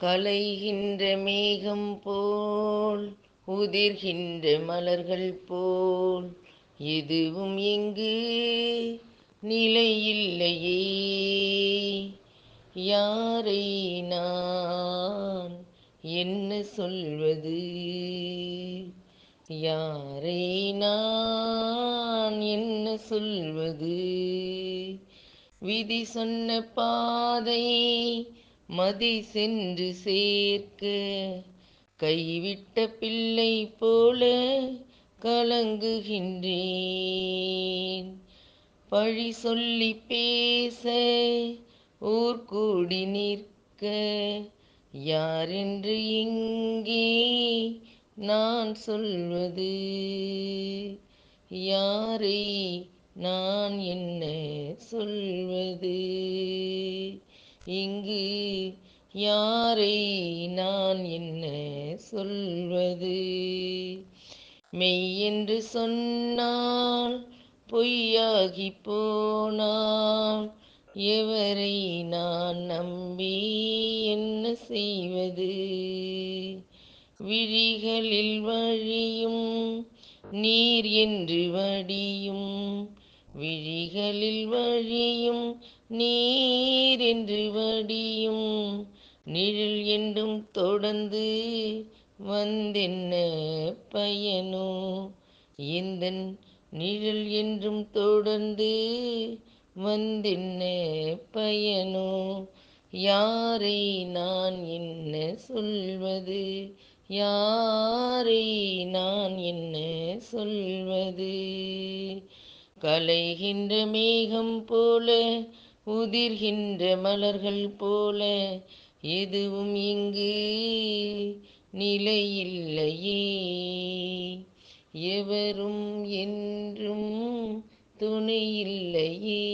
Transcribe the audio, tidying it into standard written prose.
கலைகின்ற மேகம் போல் உதிர்கின்ற மலர்கள் போல் எதுவும் இங்கு நிலையில்லையே. யாரை நான் என்ன சொல்வது, யாரை நான் என்ன சொல்வது. விதி சொன்ன பாதை மதி சென்று சேர்க்க கைவிட்ட பிள்ளை போல கலங்குகின்றேன். பழி சொல்லி பேச ஊர் கூடி நிற்க யாரென்று இங்கே நான் சொல்வது. யாரை நான் என்ன சொல்வது. இங்கு யாரை நான் என்ன சொல்வது. மெய் என்று சொன்னால் பொய்யாகி போனால் எவரை நான் நம்பி என்ன செய்வது. விழிகளில் வழியும் நீர் என்று வடியும், விழிகளில் வழியும் நீர் என்று வடியும், நிழல் என்றும் தொடர்ந்து வந்தென்ன பயனோ. எந்தன் நிழல் என்றும் தொடர்ந்து வந்தென்ன பயனோ. யாரை நான் என்ன சொல்வது, யாரை நான் என்ன சொல்வது. கலைகின்ற மேகம் போல உதிர்கின்ற மலர்கள் போல எதுவும் இங்கு நிலையில்லையே. எவரும் என்றும் துணையில்லையே.